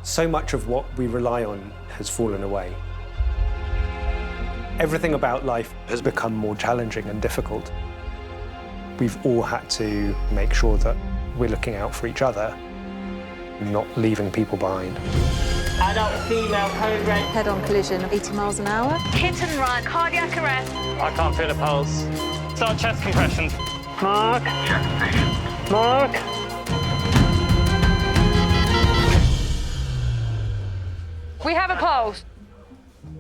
So much of what we rely on has fallen away. Everything about life has become more challenging and difficult. We've all had to make sure that we're looking out for each other, not leaving people behind. Adult female code red. Head-on collision, 80 miles an hour. Hit and run, cardiac arrest. I can't feel a pulse. Start chest compressions. Mark. Check patient. Mark. We have a pulse.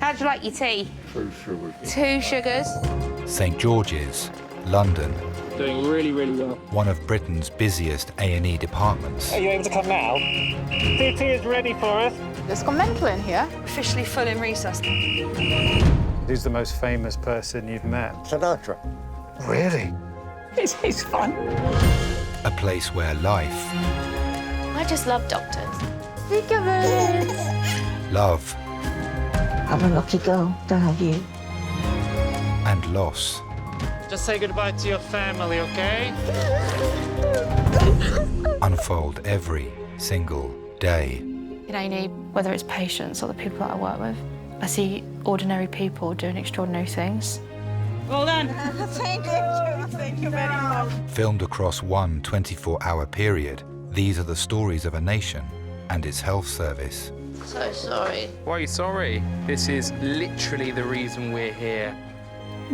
How'd you like your tea? 2 sugars. 2 sugars. St George's, London. Doing really, really well. One of Britain's busiest A&E departments. Are you able to come now? CT is ready for us. It's gone mental in here. Officially full in resus. Who's the most famous person you've met? Sinatra. Really? It's fun. A place where life, I just love doctors. love, I'm a lucky girl to have you. and loss Just say goodbye to your family, OK? unfold every single day. In A&E, whether it's patients or the people that I work with, I see ordinary people doing extraordinary things. Well done. Thank you. Thank you very much. Filmed across one 24-hour period, these are the stories of a nation and its health service. So sorry. Why are you sorry? This is literally the reason we're here.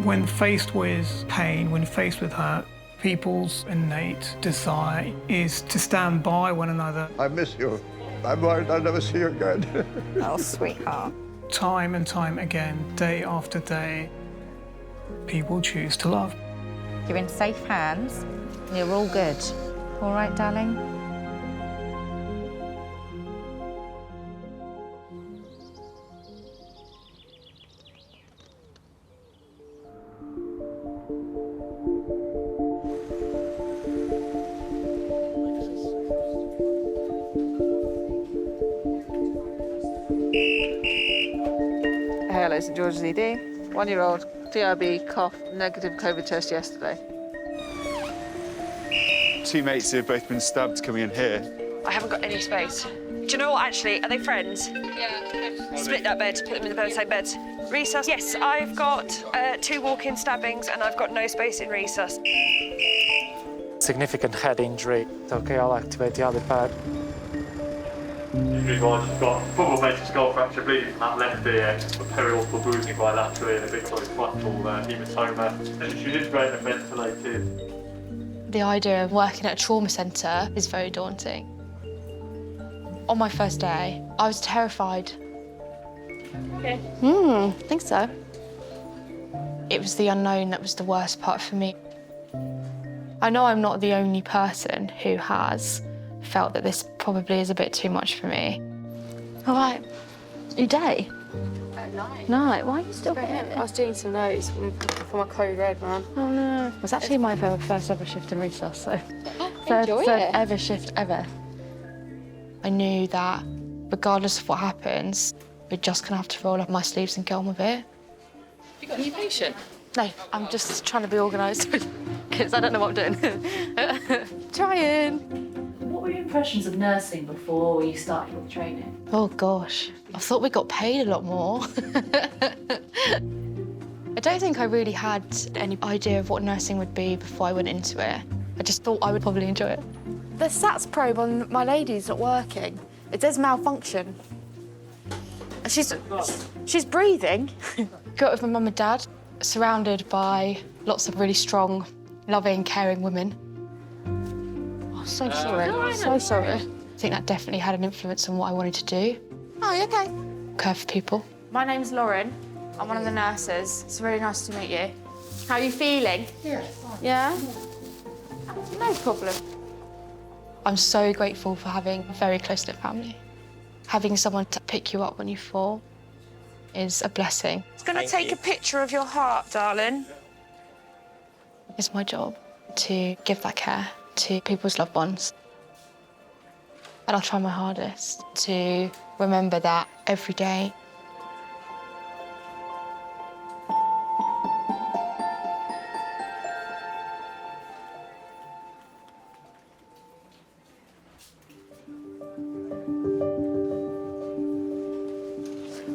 When faced with pain, when faced with hurt, people's innate desire is to stand by one another. I miss you. I'm worried I'll never see you again. Oh, sweetheart. Time and time again, day after day, people choose to love. You're in safe hands. You're all good. All right, darling? Hello, St George's ED. 1-year-old, DRB, cough, negative COVID test yesterday. 2 mates who have both been stabbed coming in here. I haven't got any space. Do you know what, actually? Are they friends? Yeah. Split that bed, put them in the same bed. Resus? Yes, I've got 2 walk-in stabbings and I've got no space in resus. Significant head injury. OK, I'll activate the other pad. She's got football major skull fracture, bleeding from that left ear, periorbital bruising bilaterally, and a big collateral hematoma. And she's integrated and ventilated. The idea of working at a trauma centre is very daunting. On my first day, I was terrified. Okay. I think so. It was the unknown that was the worst part for me. I know I'm not the only person who has felt that this probably is a bit too much for me. All right, your day? At night. Night, why are you still here? I was doing some notes for my code red, man. Oh no. It was actually my first ever shift in resus, so. Enjoy third it. ever shift ever. I knew that regardless of what happens, we're just gonna have to roll up my sleeves and get on with it. You got a new patient? No, I'm just trying to be organised because I don't know what I'm doing. Trying. What were your impressions of nursing before you started with training? Oh gosh, I thought we got paid a lot more. I don't think I really had any idea of what nursing would be before I went into it. I just thought I would probably enjoy it. The SATS probe on my lady's not working. It says malfunction. She's breathing. Grew up with my mum and dad, surrounded by lots of really strong, loving, caring women. Oh, so sorry. So sorry. I think that definitely had an influence on what I wanted to do. Oh, you okay? Care for people. My name's Lauren. I'm one of the nurses. It's really nice to meet you. How are you feeling? Yeah, fine. Yeah? No problem. I'm so grateful for having a very close-knit family. Having someone to pick you up when you fall is a blessing. It's going to take a picture of your heart, darling. It's my job to give that care to people's loved ones. And I'll try my hardest to remember that every day.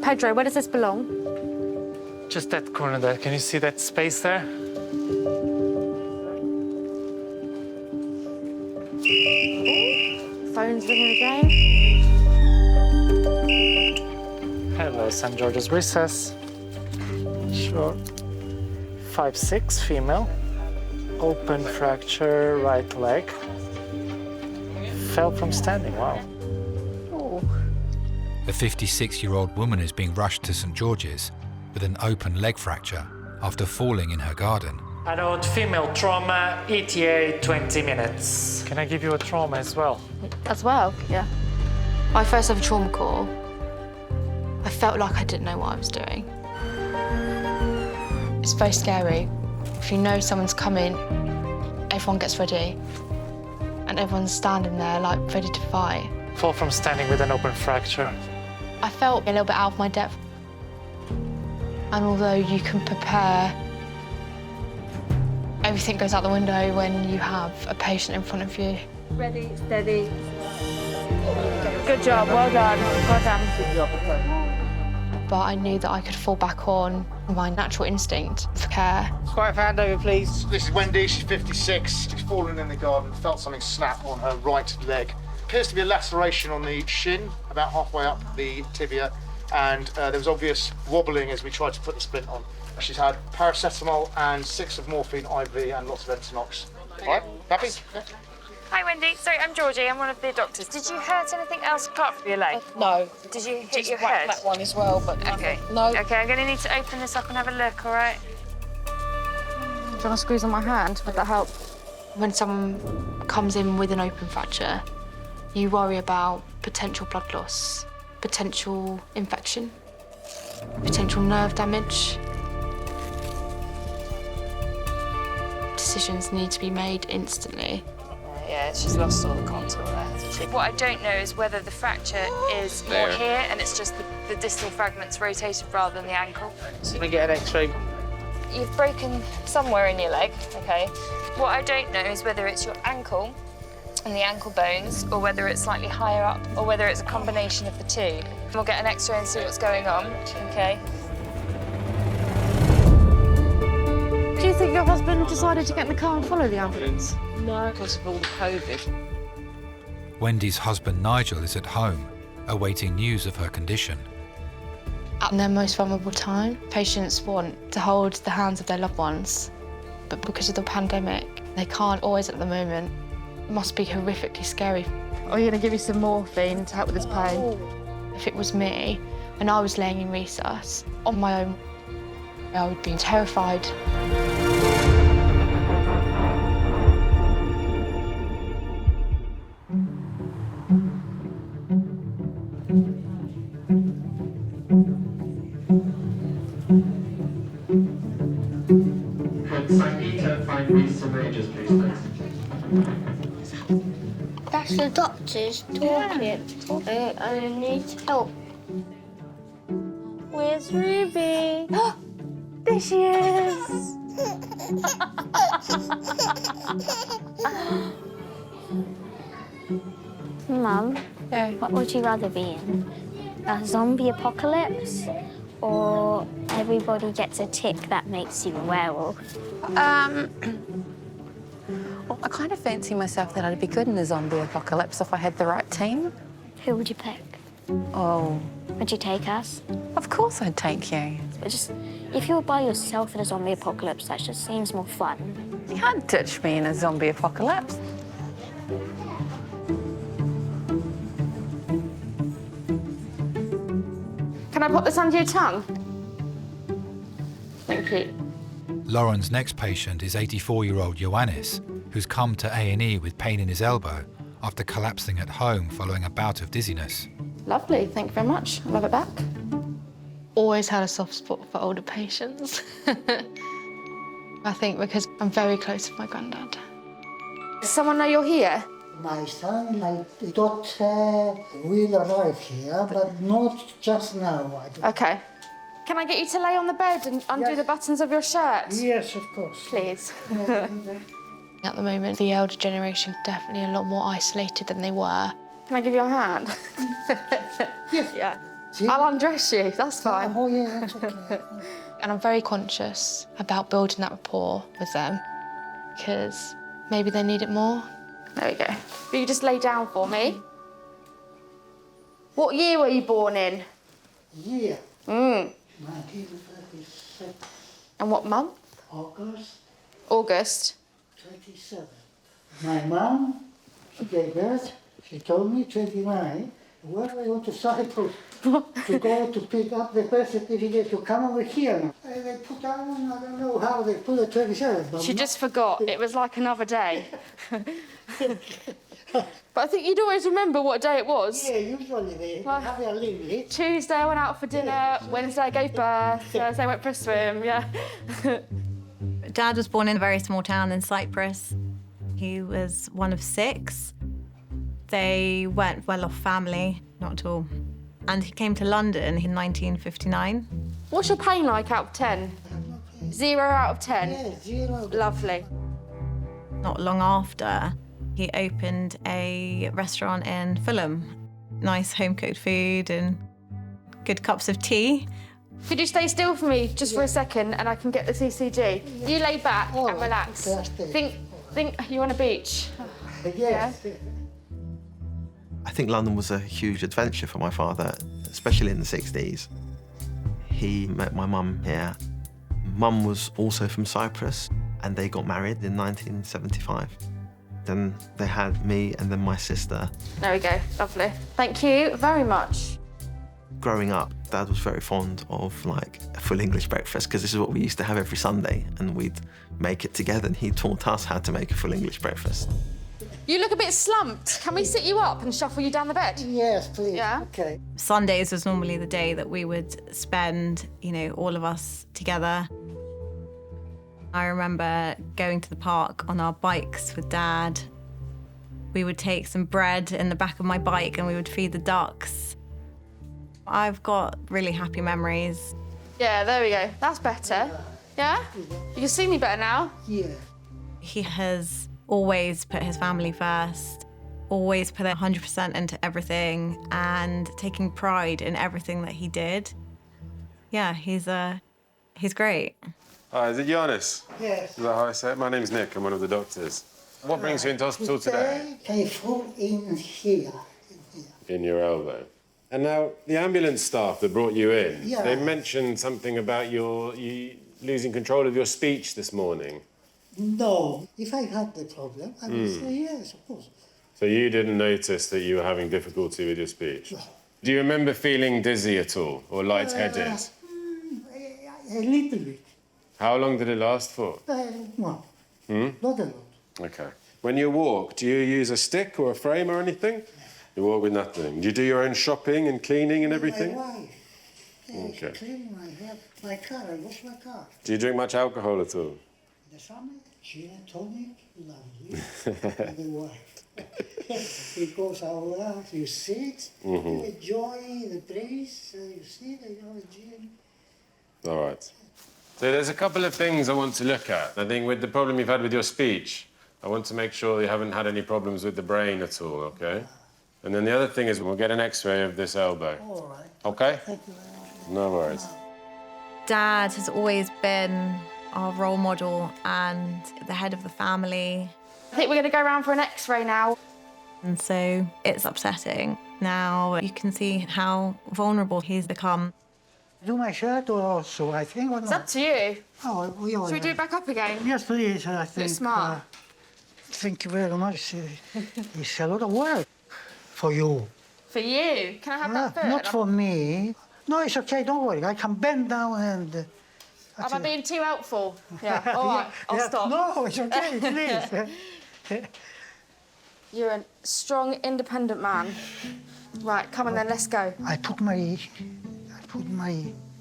Pedro, where does this belong? Just that corner there. Can you see that space there? Phone's ringing again. Hello, St. George's Recess. Sure. 5'6", female. Open fracture, right leg. Fell from standing, wow. The 56-year-old woman is being rushed to St. George's with an open leg fracture after falling in her garden. Adult female trauma, ETA 20 minutes. Can I give you a trauma as well? As well, yeah. My first ever trauma call, I felt like I didn't know what I was doing. It's very scary. If you know someone's coming, everyone gets ready. And everyone's standing there, like, ready to fight. Fall from standing with an open fracture. I felt a little bit out of my depth. And although you can prepare, everything goes out the window when you have a patient in front of you. Ready, steady. Good job, well done, well done. But I knew that I could fall back on my natural instinct for care. Quiet hand over, please. This is Wendy, she's 56. She's fallen in the garden, felt something snap on her right leg. Appears to be a laceration on the shin, about halfway up the tibia, and there was obvious wobbling as we tried to put the splint on. She's had paracetamol and 6 of morphine IV and lots of Entonox. All right, happy? Yeah. Hi, Wendy. Sorry, I'm Georgie. I'm one of the doctors. Did you hurt anything else apart from your leg? No. Did you hit Just your whacked head? that one as well, but Okay. no. Okay, I'm going to need to open this up and have a look, all right? Do you want to squeeze on my hand? Would that help? When someone comes in with an open fracture, you worry about potential blood loss, potential infection, potential nerve damage. Decisions need to be made instantly. Yeah, she's lost all the contour there. What I don't know is whether the fracture is more here and it's just the distal fragments rotated rather than the ankle. So we get an X-ray. You've broken somewhere in your leg, okay? What I don't know is whether it's your ankle and the ankle bones, or whether it's slightly higher up, or whether it's a combination of the two. We'll get an X-ray and see what's going on, okay? Do you think your husband decided to get in the car and follow the ambulance? No, because of all the COVID. Wendy's husband Nigel is at home, awaiting news of her condition. At their most vulnerable time, patients want to hold the hands of their loved ones, but because of the pandemic, they can't always at the moment. It must be horrifically scary. Are you going to give me some morphine to help with this pain? If it was me, and I was laying in resus, on my own, I would be terrified. I need to find me some rangers, please. That's the doctors talking. I need help. Where's Ruby? There she is! Mum, what would you rather be in? A zombie apocalypse or everybody gets a tick that makes you a werewolf? Well, I kind of fancy myself that I'd be good in the zombie apocalypse if I had the right team. Who would you pick? Oh. Would you take us? Of course I'd take you. But just, if you were by yourself in a zombie apocalypse, that just seems more fun. You can't ditch me in a zombie apocalypse. Can I put this under your tongue? Thank you. Lauren's next patient is 84-year-old Ioannis, who's come to A&E with pain in his elbow after collapsing at home following a bout of dizziness. Lovely, thank you very much. I'll have it back. Always had a soft spot for older patients. I think because I'm very close with my granddad. Does someone know you're here? My son, my daughter will arrive here, but not just now. Okay. Can I get you to lay on the bed and undo the buttons of your shirt? Yes, of course. Please. At the moment, the elder generation are definitely a lot more isolated than they were. Can I give you a hand? Yes. Yeah. I'll undress you, that's fine. Oh, yeah, that's okay. And I'm very conscious about building that rapport with them because maybe they need it more. There we go. Will you just lay down for me? What year were you born in? Year? 1936. And what month? August. August? 27. My mom, she gave birth. She told me 29. Where do I go to Cyprus to go to pick up the birth certificate to come over here? And they put down, I don't know how they put the 27. But She just forgot. It was like another day. But I think you'd always remember what day it was. Yeah, usually they have a limit. Tuesday I went out for dinner, Wednesday I gave birth, Thursday I went for a swim, yeah. Dad was born in a very small town in Cyprus. He was one of 6. They weren't well-off family, not at all. And he came to London in 1959. What's your pain like out of 10? 0 out of 10? Yeah, 0. Lovely. Not long after, he opened a restaurant in Fulham. Nice home-cooked food and good cups of tea. Could you stay still for me just for a second and I can get the ECG? You lay back and relax. Think you're on a beach. Yes. Yeah? I think London was a huge adventure for my father, especially in the 60s. He met my mum here. Mum was also from Cyprus, and they got married in 1975. Then they had me and then my sister. There we go, lovely. Thank you very much. Growing up, Dad was very fond of like a full English breakfast because this is what we used to have every Sunday, and we'd make it together, and he taught us how to make a full English breakfast. You look a bit slumped. Can we sit you up and shuffle you down the bed? Yes, please. Yeah? Okay. Sundays was normally the day that we would spend, all of us together. I remember going to the park on our bikes with Dad. We would take some bread in the back of my bike and we would feed the ducks. I've got really happy memories. Yeah, there we go. That's better. Yeah? You can see me better now? Yeah. He has always put his family first, always put 100% into everything and taking pride in everything that he did. Yeah, he's great. Hi, is it Giannis? Yes. Is that how I say it? My name's Nick, I'm one of the doctors. What brings you into hospital today? I fall in here. In your elbow. And now, the ambulance staff that brought you in, Yeah. they mentioned something about you losing control of your speech this morning. No. If I had the problem, I would say yes, of course. So you didn't notice that you were having difficulty with your speech? Do you remember feeling dizzy at all, or lightheaded? A little bit. How long did it last for? No, not a lot. Okay. When you walk, do you use a stick or a frame or anything? You walk with nothing. Do you do your own shopping and cleaning and everything? My wife. Okay. Clean my car. I wash my car. Do you drink much alcohol at all? In the summer, gin and tonic, lovely. And the wife. It goes out, you sit, you enjoy the breeze, you sit, you have a gin. All right. So there's a couple of things I want to look at. I think with the problem you've had with your speech, I want to make sure you haven't had any problems with the brain at all, okay? And then the other thing is we'll get an X-ray of this elbow. All right. Okay? Thank you very much. No worries. Dad has always been our role model and the head of the family. I think we're going to go around for an X-ray now. And so it's upsetting. Now you can see how vulnerable he's become. Do my shirt or also, I think, or It's not? up to you. Oh, we all Should we do it back up again? Yes, please. I think. smart. Thank you very much. It's a lot of work for you. For you? Can I have that foot? Not for me. No, it's okay. Don't worry. I can bend down and. Am I being too helpful? Yeah. All right. I'll stop. No, it's okay. Please. You're a strong, independent man. Right. Come on then. Let's go. I put my.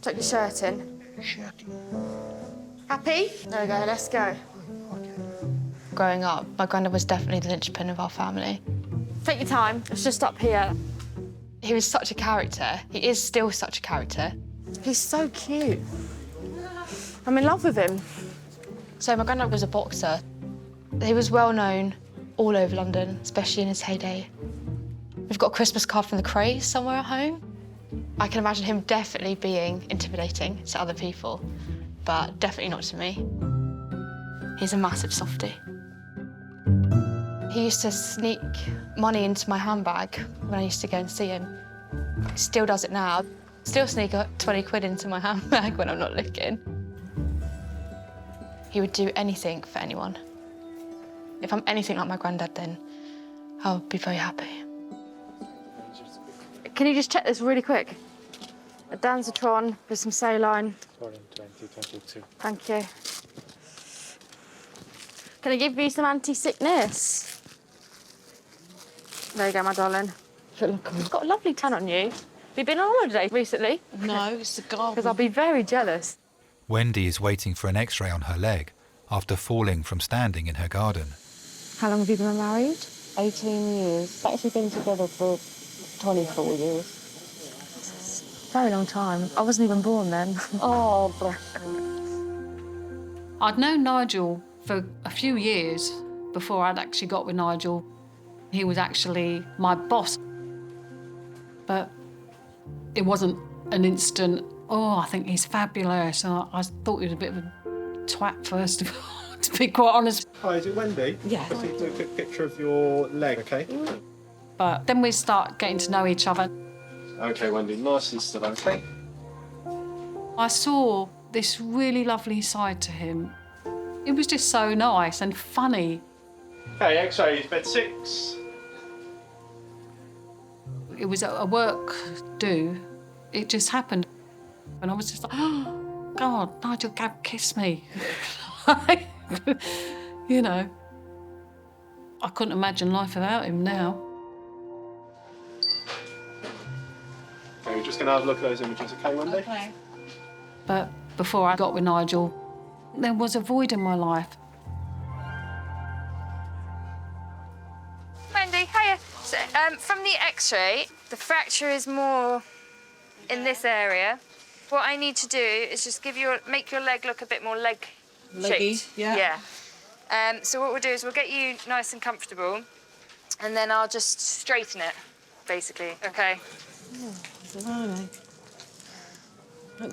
Tuck your shirt in. Happy? There we go. Let's go. Growing up, my granddad was definitely the linchpin of our family. Take your time. It's just up here. He was such a character. He is still such a character. He's so cute. I'm in love with him. So my granddad was a boxer. He was well known all over London, especially in his heyday. We've got a Christmas card from the Craze somewhere at home. I can imagine him definitely being intimidating to other people, but definitely not to me. He's a massive softie. He used to sneak money into my handbag when I used to go and see him. He still does it now. Still sneak 20 quid into my handbag when I'm not looking. He would do anything for anyone. If I'm anything like my granddad, then I'll be very happy. Can you just check this really quick? A Danzatron with some saline. 2022. Thank you. Can I give you some anti-sickness? There you go, my darling. You've got a lovely tan on you. Have you been on holiday recently? No, it's the garden. Because I'll be very jealous. Wendy is waiting for an x-ray on her leg after falling from standing in her garden. How long have you been married? 18 years. We've actually been together for 24 years. Very long time. I wasn't even born then. Oh, bless you. I'd known Nigel for a few years before I'd actually got with Nigel. He was actually my boss. But it wasn't an instant, oh, I think he's fabulous. And I thought he was a bit of a twat, first of all, to be quite honest. Hi, is it Wendy? Yeah. I need to do a quick picture of your leg, OK? But then we start getting to know each other. OK, Wendy, nice and still, OK? I saw this really lovely side to him. It was just so nice and funny. OK, X-ray, bed 6. It was a work do. It just happened. And I was just like, oh, God, Nigel Gabb kissed me. You know, I couldn't imagine life without him now. OK, we're just going to have a look at those images, OK, Wendy? OK. But before I got with Nigel, there was a void in my life. Wendy, hiya. So, from the X-ray, the fracture is more in this area. What I need to do is just make your leg look a bit more Leggy, leg-shaped. yeah. Yeah. So what we'll do is we'll get you nice and comfortable, and then I'll just straighten it, basically. Okay.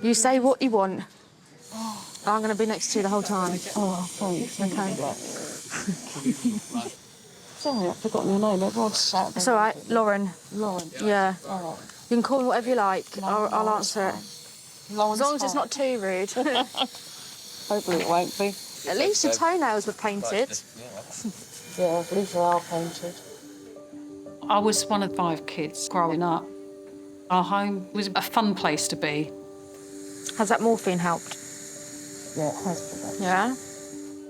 You say what you want. I'm going to be next to you the whole time. Oh, thanks. Okay. Sorry, I've forgotten your name. It was It's all right, Lauren. Lauren. Yeah. All right. You can call me whatever you like. I'll answer it. Lauren's as long as it's fine. not too rude. Hopefully it won't be. At least your toenails were painted. Yeah, at least they are painted. I was one of 5 kids growing up. Our home was a fun place to be. Has that morphine helped? Yeah, it has been. Yeah?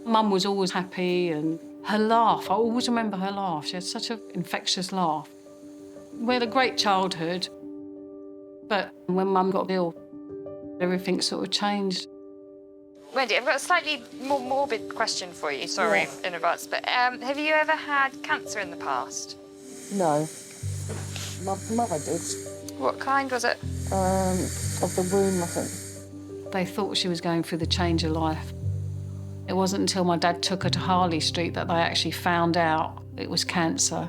Mum was always happy, and her laugh, I always remember her laugh. She had such an infectious laugh. We had a great childhood, but when Mum got ill, everything sort of changed. Wendy, I've got a slightly more morbid question for you. Sorry in advance, but have you ever had cancer in the past? No. My mother did. What kind was it? Of the womb, I think. They thought she was going through the change of life. It wasn't until my dad took her to Harley Street that they actually found out it was cancer.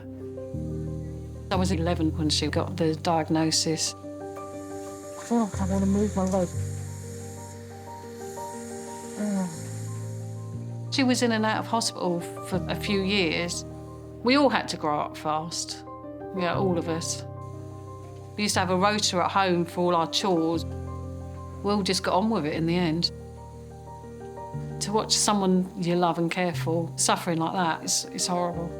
I was 11 when she got the diagnosis. I feel like I want to move my leg. She was in and out of hospital for a few years. We all had to grow up fast, yeah, all of us. We used to have a rota at home for all our chores. We all just got on with it in the end. To watch someone you love and care for suffering like that, it's horrible.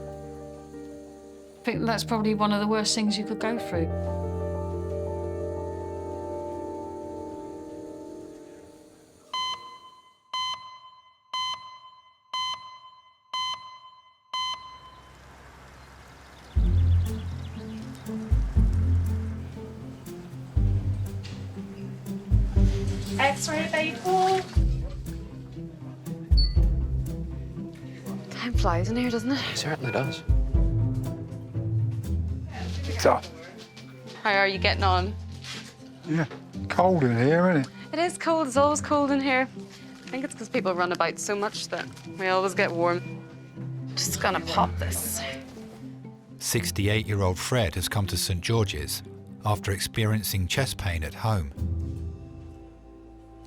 I think that's probably one of the worst things you could go through. X-ray available. Time flies in here, doesn't it? It certainly does. So, How are you getting on? yeah, cold in here, isn't it? It is cold. It's always cold in here. I think it's because people run about so much that we always get warm. Just gonna pop this. 68-year-old Fred has come to St George's after experiencing chest pain at home.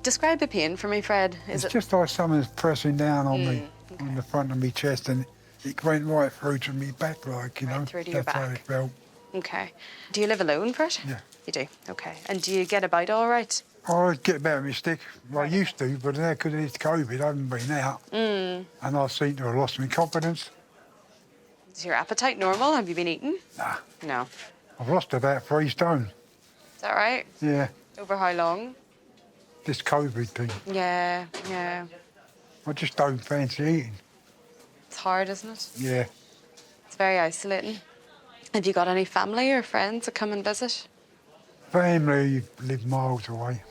Describe the pain for me, Fred. It's just like someone's pressing down on me, on the front of my chest, and it went right through to me back, like, you know. through to your That's how back. it felt. Okay. Do you live alone, Fred? Yeah. You do? Okay. And do you get about all right? I get about with my stick. Well, I used to, but now because of this COVID, I haven't been out. And I seem to have lost my confidence. Is your appetite normal? Have you been eating? Nah. No. I've lost about 3 stone. Is that right? Yeah, Over how long? this COVID thing. Yeah, yeah. I just don't fancy eating. It's hard, isn't it? Yeah. It's very isolating. Have you got any family or friends that come and visit? Family live miles away.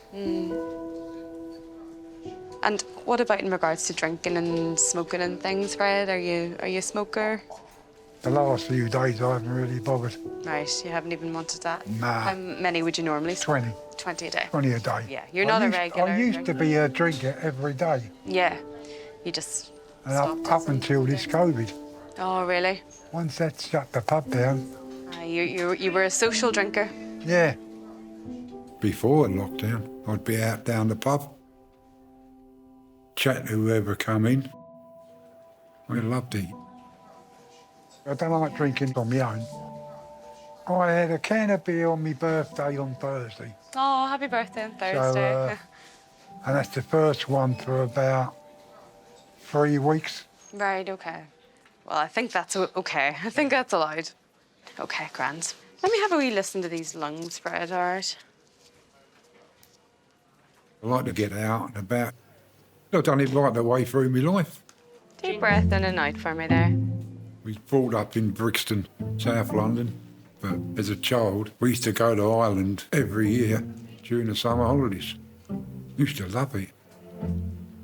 And what about in regards to drinking and smoking and things, Fred? Are you a smoker? The last few days I haven't really bothered. Right, you haven't even wanted that? Nah. How many would you normally smoke? 20. 20 a day? 20 a day. Yeah, you're not a regular I used to drinker. be a drinker every day. Yeah, you just And up until this COVID. Oh, really? Once that shut the pub down. You were a social drinker? Yeah. Before lockdown, I'd be out down the pub, chat to whoever come in. I loved it. I don't like drinking on my own. I had a can of beer on my birthday on Thursday. Oh, happy birthday on Thursday. So, and that's the first one for about 3 weeks. Right, okay. Well, I think that's okay. I think that's allowed. Okay, grand. Let me have a wee listen to these lungs, Fred, all right? I like to get out and about. I've done it right the way through my life. Deep breath in and out for me there. We brought up in Brixton, South London, but as a child, we used to go to Ireland every year during the summer holidays. Used to love it.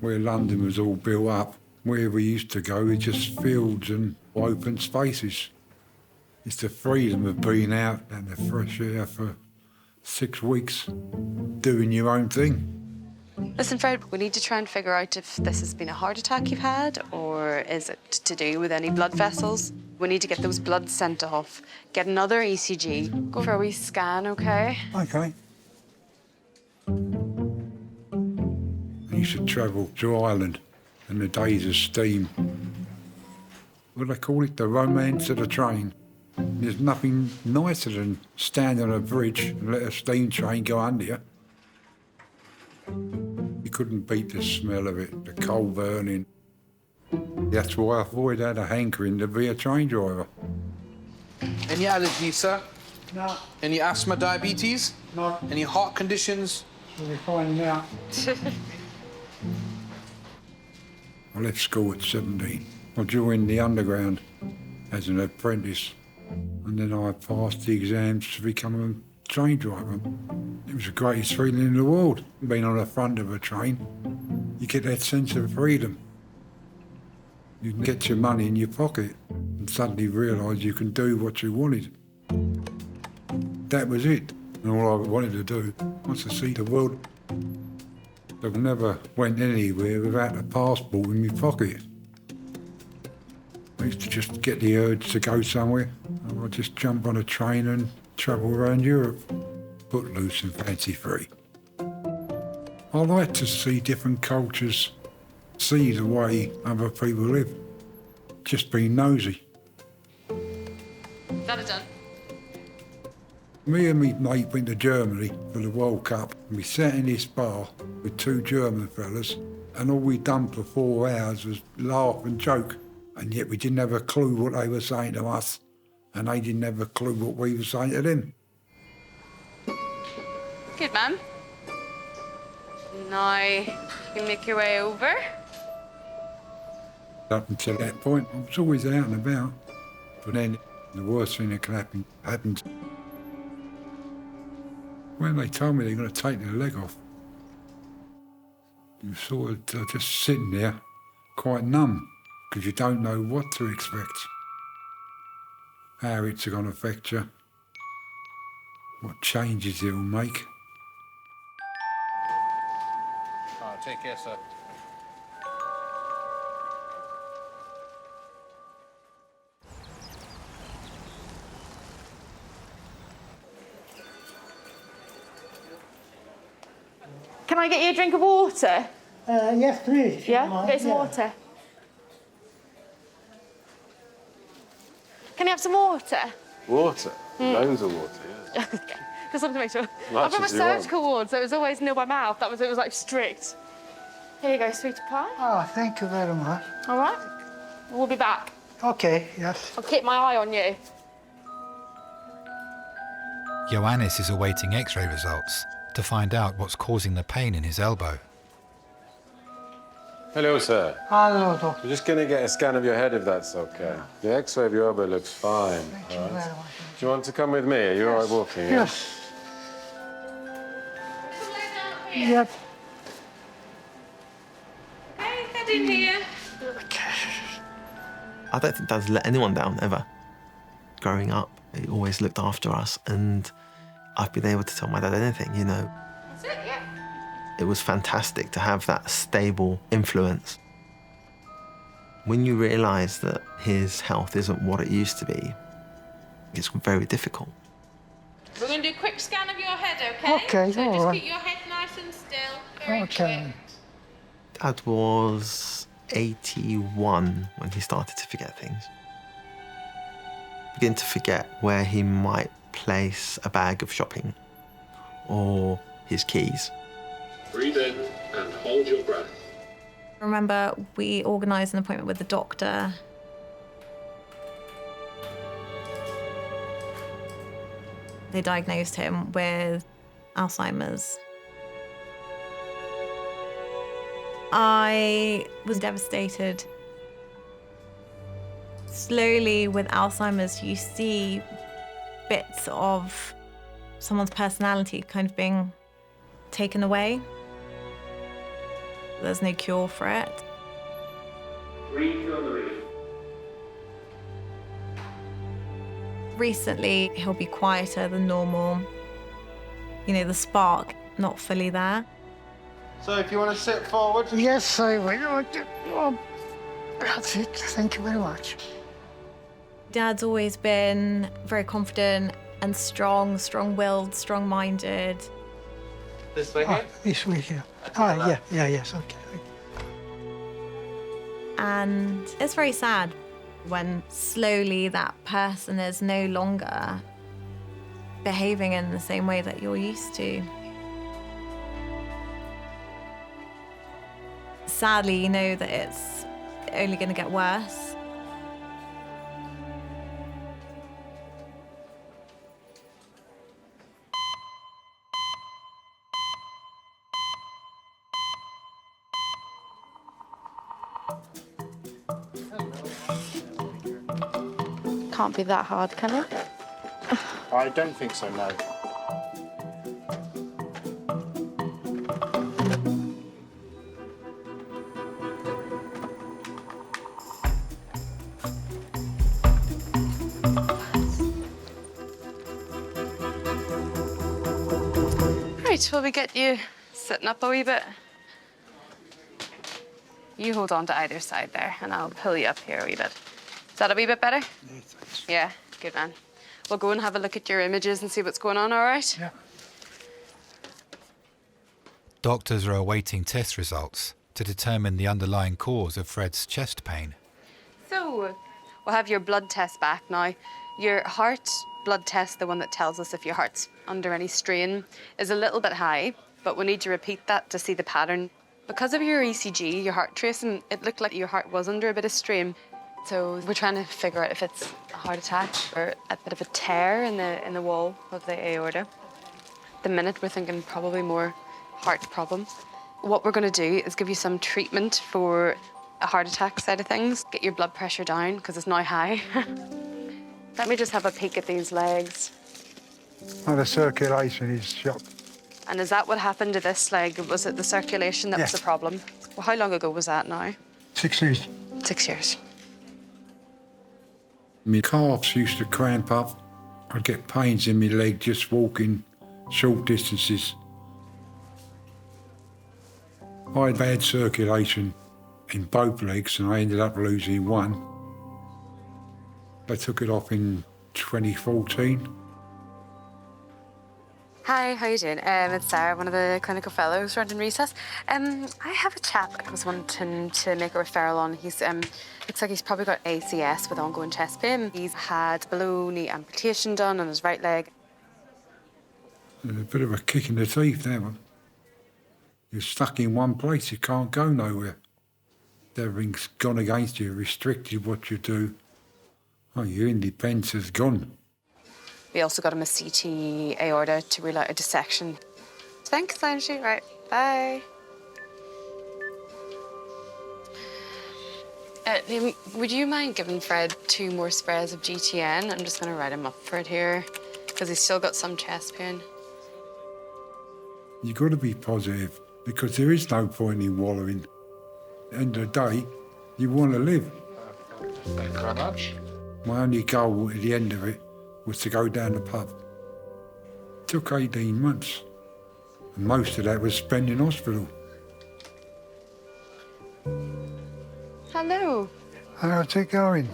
Where London was all built up, where we used to go, it's just fields and open spaces. It's the freedom of being out and the fresh air for 6 weeks, doing your own thing. Listen, Fred, we need to try and figure out if this has been a heart attack you've had or is it to do with any blood vessels. We need to get those bloods sent off, get another ECG, go for a wee scan, okay? Okay. I used to travel to Ireland in the days of steam. What do they call it? The romance of the train. There's nothing nicer than stand on a bridge and let a steam train go under you. You couldn't beat the smell of it, the coal burning. That's why I've always had a hankering to be a train driver. Any allergies, sir? No. Any asthma, diabetes? No. Any heart conditions? We're finding out. I left school at 17. I joined the underground as an apprentice, and then I passed the exams to become a train driver. It was the greatest feeling in the world, being on the front of a train. You get that sense of freedom. You can get your money in your pocket and suddenly realise you can do what you wanted. That was it. And all I wanted to do was to see the world. I never went anywhere without a passport in my pocket. I used to just get the urge to go somewhere. I'd just jump on a train and travel around Europe, footloose and fancy-free. I like to see different cultures, see the way other people live. Just being nosy. Is that it done? Me and my mate went to Germany for the World Cup, and we sat in this bar with 2 German fellas, and all we'd done for 4 hours was laugh and joke, and yet we didn't have a clue what they were saying to us, and they didn't have a clue what we were saying to them. Good, man. Now, you can make your way over. Up until that point, I was always out and about, but then the worst thing that could happen happened. When they told me they were going to take their leg off, you sort of just sitting there, quite numb, because you don't know what to expect, how it's going to affect you, what changes it will make. Oh, take care, sir. Can I get you a drink of water? Yes, please. Yeah? Get some water. Can you have some water? Water? Loads of water, yeah. Just wanted to make sure. Much I've got my as you want. surgical ward, so it was always near my mouth. It was like strict. Here you go, sweetie pie. Oh, thank you very much. All right. We'll be back. Okay, yes. I'll keep my eye on you. Ioannis is awaiting X-ray results to find out what's causing the pain in his elbow. Hello, sir. Hello, doctor. We're just going to get a scan of your head, if that's okay. The X-ray of your elbow looks fine. Thank you very much. Do you want to come with me? Are you all right walking? Yeah? Yes. Yep. Hey, head in here. I don't think Dad's let anyone down, ever. Growing up, he always looked after us, and I've been able to tell my dad anything, you know. That's it, yeah. It was fantastic to have that stable influence. When you realise that his health isn't what it used to be, it's very difficult. We're going to do a quick scan of your head, okay? Okay, so all just right. keep your head nice and still. Very Okay. quick. Dad was 81 when he started to forget things. Begin to forget where he might place a bag of shopping or his keys. Breathe in and hold your breath. I remember we organised an appointment with the doctor. They diagnosed him with Alzheimer's. I was devastated. Slowly, with Alzheimer's, you see bits of someone's personality kind of being taken away. There's no cure for it. Breathe your breath. Recently, he'll be quieter than normal. You know, the spark not fully there. So if you want to sit forward. Yes, I will. Oh, that's it. Thank you very much. Dad's always been very confident and strong-willed, strong-minded. This way here? This way here. Ah, yes, okay. And it's very sad when slowly that person is no longer behaving in the same way that you're used to. Sadly, you know that it's only going to get worse. Can't be that hard, can it? I don't think so, no. Right, will we get you sitting up a wee bit? You hold on to either side there, and I'll pull you up here a wee bit. Is that a wee bit better? Yeah, good man. We'll go and have a look at your images and see what's going on, all right? Yeah. Doctors are awaiting test results to determine the underlying cause of Fred's chest pain. So, we'll have your blood test back now. Your heart blood test, the one that tells us if your heart's under any strain, is a little bit high, but we need to repeat that to see the pattern. Because of your ECG, your heart tracing, it looked like your heart was under a bit of strain. So we're trying to figure out if it's a heart attack or a bit of a tear in the wall of the aorta. At the minute, we're thinking probably more heart problems. What we're going to do is give you some treatment for a heart attack side of things, get your blood pressure down because it's now high. Let me just have a peek at these legs. Oh, the circulation is shot. And is that what happened to this leg? Was it the circulation that was the problem? Well, how long ago was that now? 6 years. 6 years. My calves used to cramp up. I'd get pains in my leg just walking short distances. I had bad circulation in both legs and I ended up losing one. They took it off in 2014. Hi, how you doing? It's Sarah, one of the clinical fellows around in recess. I have a chap I was wanting to make a referral on. He's looks like he's probably got ACS with ongoing chest pain. He's had below knee amputation done on his right leg. There's a bit of a kick in the teeth now. You're stuck in one place, you can't go nowhere. Everything's gone against you, restricted what you do. Oh, your independence is gone. We also got him a CT aorta to rule out a dissection. Thanks, Angie. Right, bye. Liam, would you mind giving Fred 2 more sprays of GTN? I'm just going to write him up for it here, because he's still got some chest pain. You've got to be positive, because there is no point in wallowing. At the end of the day, you want to live. Thank you very much. My only goal at the end of it was to go down the pub. It took 18 months, and most of that was spent in hospital. Hello. How's it going?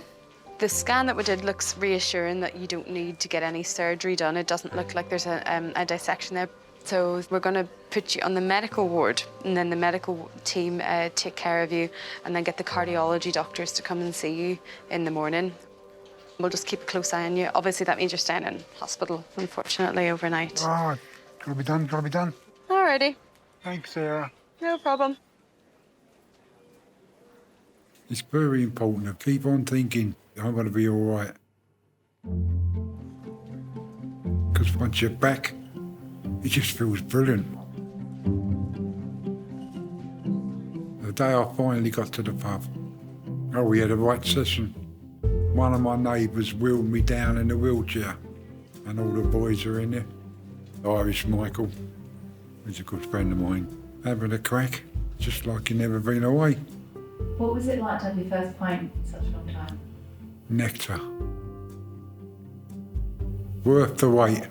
The scan that we did looks reassuring that you don't need to get any surgery done. It doesn't look like there's a dissection there. So we're going to put you on the medical ward, and then the medical team take care of you, and then get the cardiology doctors to come and see you in the morning. We'll just keep a close eye on you. Obviously, that means you're staying in hospital, unfortunately, overnight. Oh, gotta be done, gotta be done. Alrighty. Thanks, Sarah. No problem. It's very important to keep on thinking, I'm going to be all right. Because once you're back, it just feels brilliant. The day I finally got to the pub, oh, we had a right session. One of my neighbours wheeled me down in a wheelchair, and all the boys are in there. Irish Michael, who's a good friend of mine, having a crack, just like he'd never been away. What was it like to have your first pint in such a long time? Nectar. Worth the wait.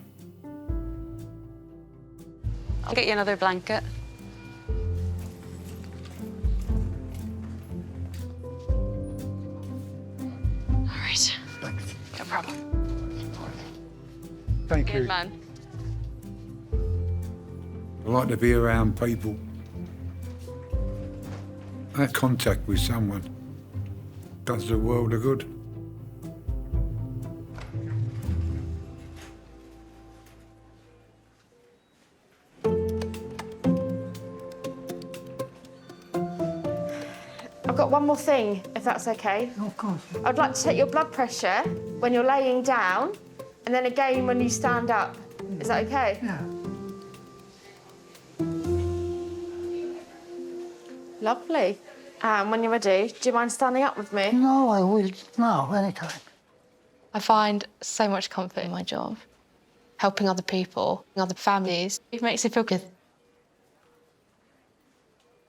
I'll get you another blanket. All right. Thanks. No problem. Thank Good you. man. I like to be around people. That contact with someone does the world of good. I've got one more thing, if that's okay. Of course. I'd like to take your blood pressure when you're laying down, and then again when you stand up. Is that okay? Yeah. Lovely. When you're ready, do you mind standing up with me? No, I will now, anytime. I find so much comfort in my job. Helping other people, other families. It makes you feel good.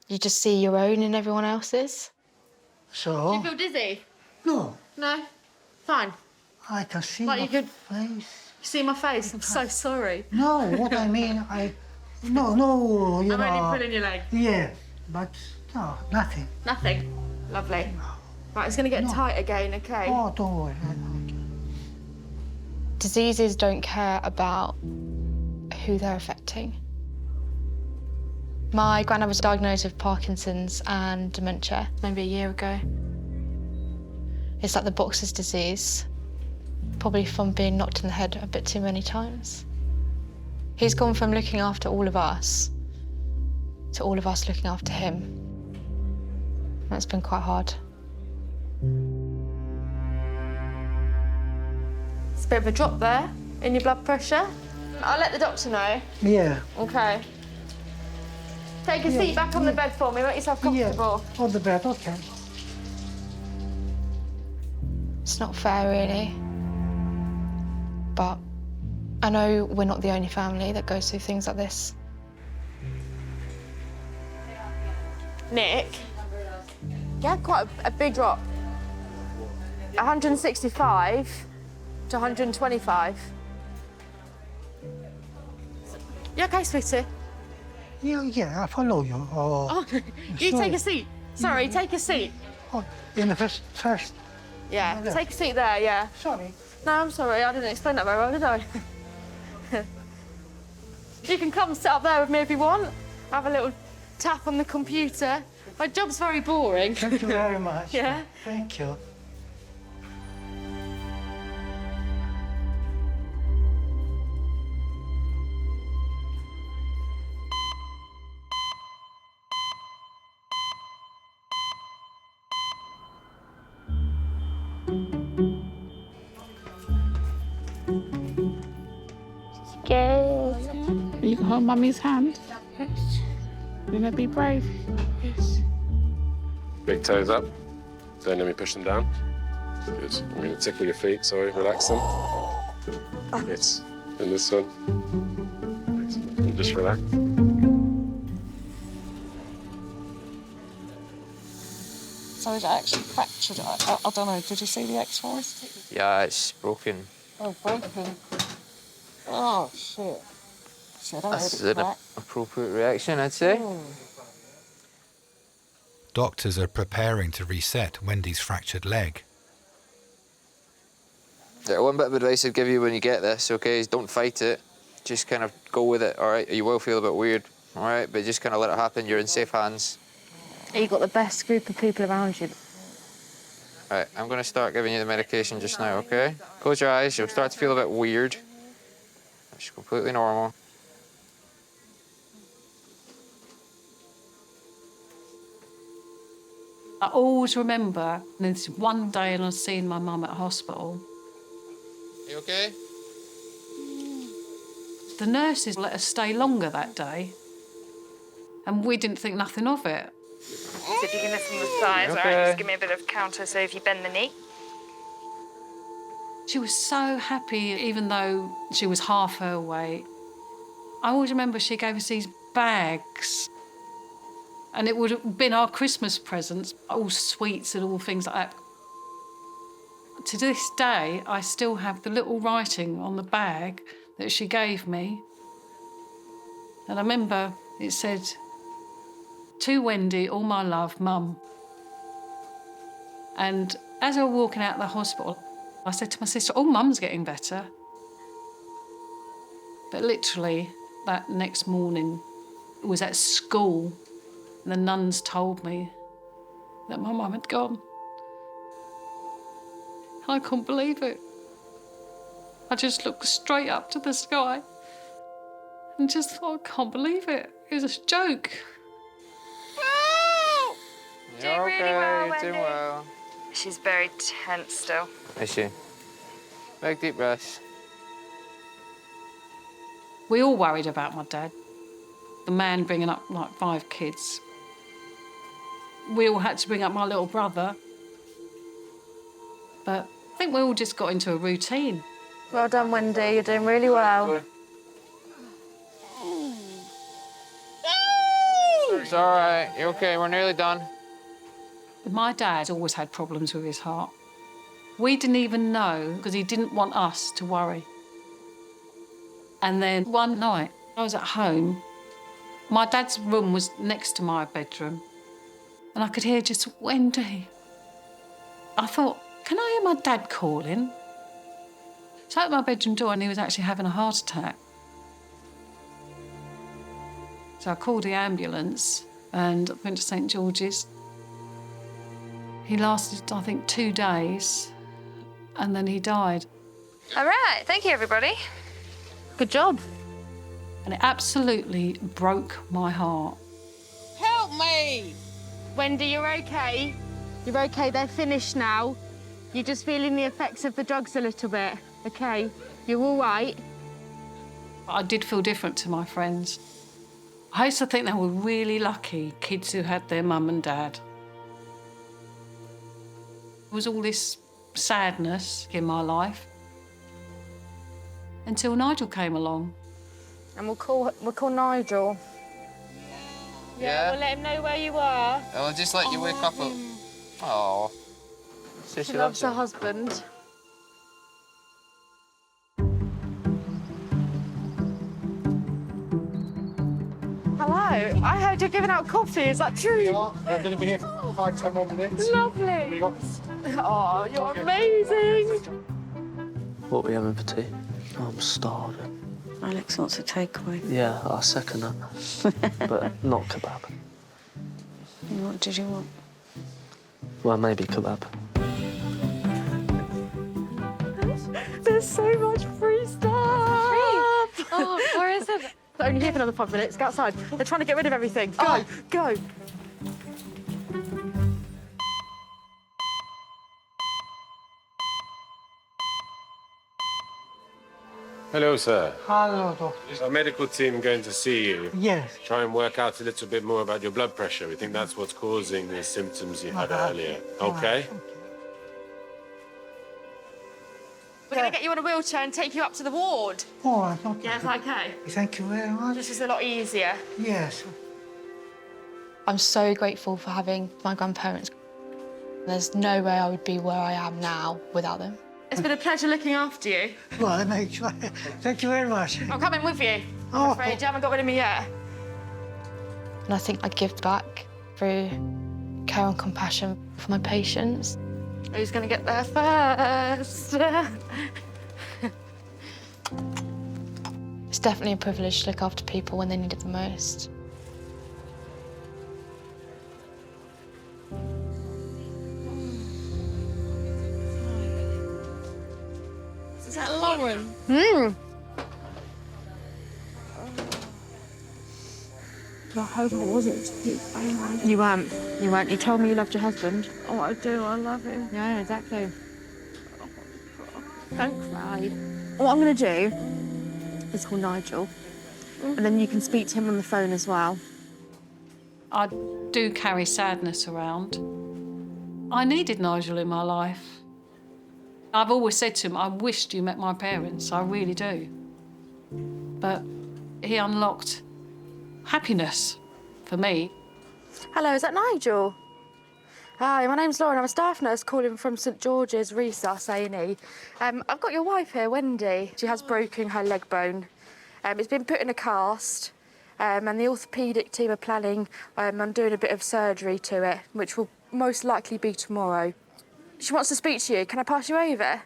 You just see your own in everyone else's. So? Do you feel dizzy? No. No? Fine. I can see Like my you could face. see my face? I'm so sorry. No, what I mean, no, you I'm know. only pulling your leg. Yeah, but no, nothing. Nothing? Lovely. Right, it's going to get tight again, okay? Oh, don't worry. Diseases don't care about who they're affecting. My granddad was diagnosed with Parkinson's and dementia maybe a year ago. It's like the boxer's disease, probably from being knocked in the head a bit too many times. He's gone from looking after all of us to all of us looking after him. That's been quite hard. It's a bit of a drop there in your blood pressure. I'll let the doctor know. Yeah. Okay. Take a seat back on the bed for me. Make yourself comfortable. Yeah, on the bed, okay. It's not fair, really. But I know we're not the only family that goes through things like this. Nick? You had quite a big drop. 165 to 125. You okay, sweetie? Yeah, I follow you. Oh, you sorry. take a seat. Sorry, take a seat. Oh, in the first. Yeah, take a seat there, yeah. Sorry. No, I'm sorry, I didn't explain that very well, did I? You can come sit up there with me if you want. Have a little tap on the computer. My job's very boring. Thank you very much. Yeah? Thank you. Good. You can hold Mummy's hand. Yes. You're gonna be brave. Yes. Big toes up. Don't let me push them down. Good. I'm going to tickle your feet, sorry, relax them. Yes. And this one. And just relax. So is it actually fractured? I don't know. Did you see the X-rays? Yeah, it's broken. Oh, broken. Oh, shit. Shit, I That's heard it an crack. appropriate reaction, I'd say. Doctors are preparing to reset Wendy's fractured leg. One bit of advice I'd give you when you get this, okay, is don't fight it. Just kind of go with it, all right? You will feel a bit weird, all right? But just kind of let it happen. You're in safe hands. You've got the best group of people around you. All right, I'm going to start giving you the medication just now, okay? Close your eyes. You'll start to feel a bit weird. It's completely normal. I always remember this one day and I was seeing my mum at hospital. You okay? The nurses let us stay longer that day, and we didn't think nothing of it. So if you can lift from the sides, all right, just give me a bit of counter, so if you bend the knee. She was so happy, even though she was half her weight. I always remember she gave us these bags, and it would have been our Christmas presents, all sweets and all things like that. To this day, I still have the little writing on the bag that she gave me. And I remember it said, "To Wendy, all my love, Mum." And as I was walking out of the hospital, I said to my sister, "Oh, Mum's getting better." But literally, that next morning, it was at school, and the nuns told me that my mum had gone. I couldn't believe it. I just looked straight up to the sky and just thought, I can't believe it. It was a joke. You're really okay, well, you're doing Wendy. well. She's very tense still. Is she? Big deep breaths. We all worried about my dad. The man bringing up like 5 kids. We all had to bring up my little brother. But I think we all just got into a routine. Well done, Wendy. You're doing really well. It's all right. You're okay. We're nearly done. My dad always had problems with his heart. We didn't even know because he didn't want us to worry. And then one night, I was at home. My dad's room was next to my bedroom. And I could hear just, "Wendy." I thought, can I hear my dad calling? So I opened my bedroom door and he was actually having a heart attack. So I called the ambulance and went to St George's. He lasted, I think, 2 days, and then he died. All right, thank you, everybody. Good job. And it absolutely broke my heart. Help me! Wendy, you're okay. You're okay, they're finished now. You're just feeling the effects of the drugs a little bit, okay? You're all right. I did feel different to my friends. I used to think they were really lucky, kids who had their mum and dad. There was all this sadness in my life until Nigel came along. And we'll call Nigel. Yeah? We'll let him know where you are. I'll just let you wake up. Oh. She loves her husband. Hello, I heard you're giving out coffee, is that true? I'm going to be here for 5-10 more minutes. Lovely. Oh, you're amazing. What are we having for tea? I'm starving. Alex wants a takeaway. Yeah, I'll second that. But not kebab. What did you want? Well, maybe kebab. There's so much free stuff! Oh, where is it? They're only here for another 5 minutes. Go outside. They're trying to get rid of everything. Go, go. Hello, sir. Hello, doctor. Our medical team going to see you. Yes. Try and work out a little bit more about your blood pressure. We think that's what's causing the symptoms you had earlier. Okay? We're going to get you on a wheelchair and take you up to the ward. All right, okay. Yeah, it's okay. Thank you very much. This is a lot easier. Yes. I'm so grateful for having my grandparents. There's no way I would be where I am now without them. It's been a pleasure looking after you. Well, thank you very much. I'm coming with you. I'm afraid you haven't got rid of me yet. And I think I give back through care and compassion for my patients. Who's going to get there first? It's definitely a privilege to look after people when they need it the most. Is that Lauren? Hmm. I hope I wasn't. You weren't. You weren't. You told me you loved your husband. Oh, I do. I love him. Yeah, exactly. Don't cry. What I'm going to do is call Nigel, and then you can speak to him on the phone as well. I do carry sadness around. I needed Nigel in my life. I've always said to him, I wished you met my parents, I really do. But he unlocked happiness for me. Hello, is that Nigel? Hi, my name's Lauren. I'm a staff nurse calling from St George's Busiest A&E. I've got your wife here, Wendy. She has broken her leg bone. It's been put in a cast, and the orthopaedic team are planning on doing a bit of surgery to it, which will most likely be tomorrow. She wants to speak to you. Can I pass you over?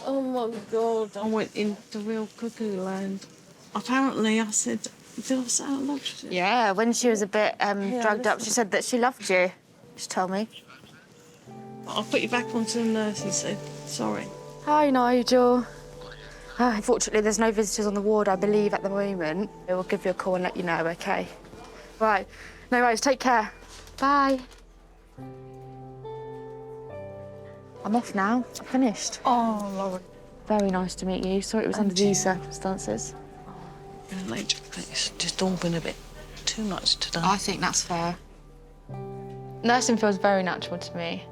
Oh my God, I went into real cuckoo land. Apparently, I said, did I say I loved you? Yeah, when she was a bit drugged up, she said that she loved you. She told me. I'll put you back onto the nurse, he said. Sorry. Hi, Nigel. Unfortunately, there's no visitors on the ward, I believe, at the moment. We'll give you a call and let you know, OK? Right. No worries. Take care. Bye. I'm off now. I finished. Oh, Lauren. Very nice to meet you. Sorry it was under these circumstances. It's just all been a bit too much today. I think that's fair. Nursing feels very natural to me,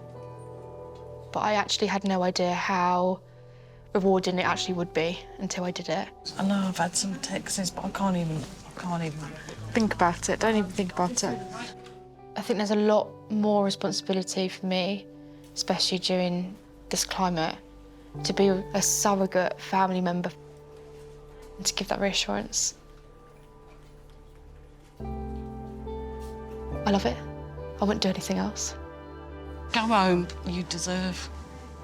but I actually had no idea how rewarding it actually would be until I did it. I know I've had some texts, but I can't even. Think about it. Don't even think about it. I think there's a lot more responsibility for me, especially during this climate, to be a surrogate family member and to give that reassurance. I love it. I wouldn't do anything else. Go home. You deserve.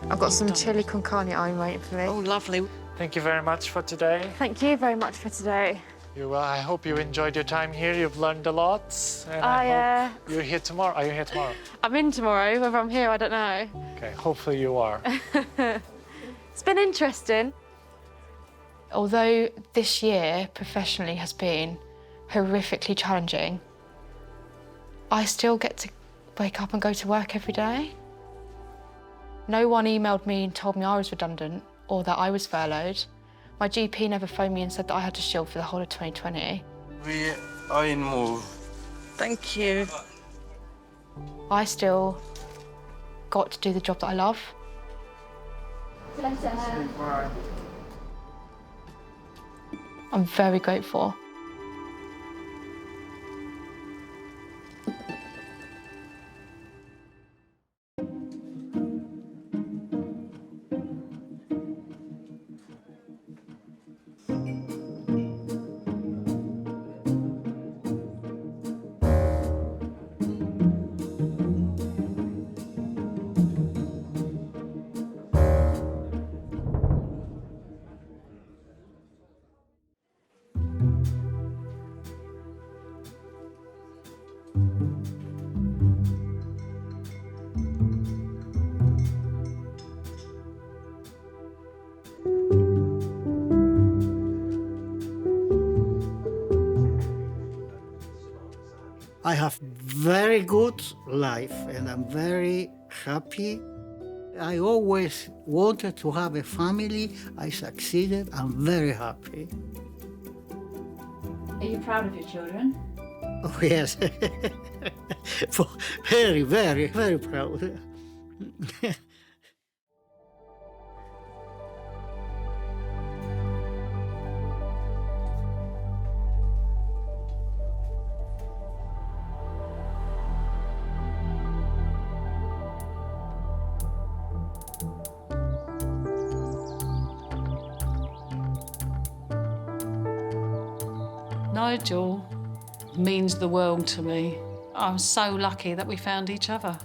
I've got some chili con carne at home waiting for me. Oh, lovely. Thank you very much for today. Thank you very much for today. I hope you enjoyed your time here. You've learned a lot. And I hope you're here tomorrow. Are you here tomorrow? I'm in tomorrow. Whether I'm here, I don't know. Okay, hopefully you are. It's been interesting. Although this year professionally has been horrifically challenging, I still get to wake up and go to work every day. No one emailed me and told me I was redundant or that I was furloughed. My GP never phoned me and said that I had to shield for the whole of 2020. We are in move. Thank you. I still got to do the job that I love. I'm very grateful. I have very good life and I'm very happy. I always wanted to have a family. I succeeded. I'm very happy. Are you proud of your children? Oh, yes. Very, very, very proud. Nigel means the world to me. I'm so lucky that we found each other.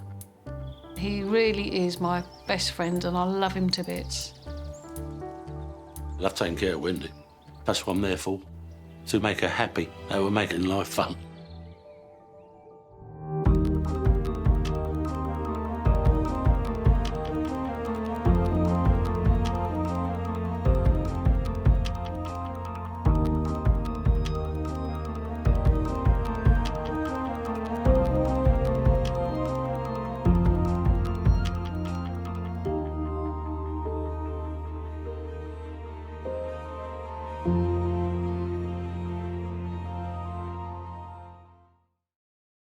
He really is my best friend and I love him to bits. I love taking care of Wendy. That's what I'm there for, to make her happy. That will make life fun.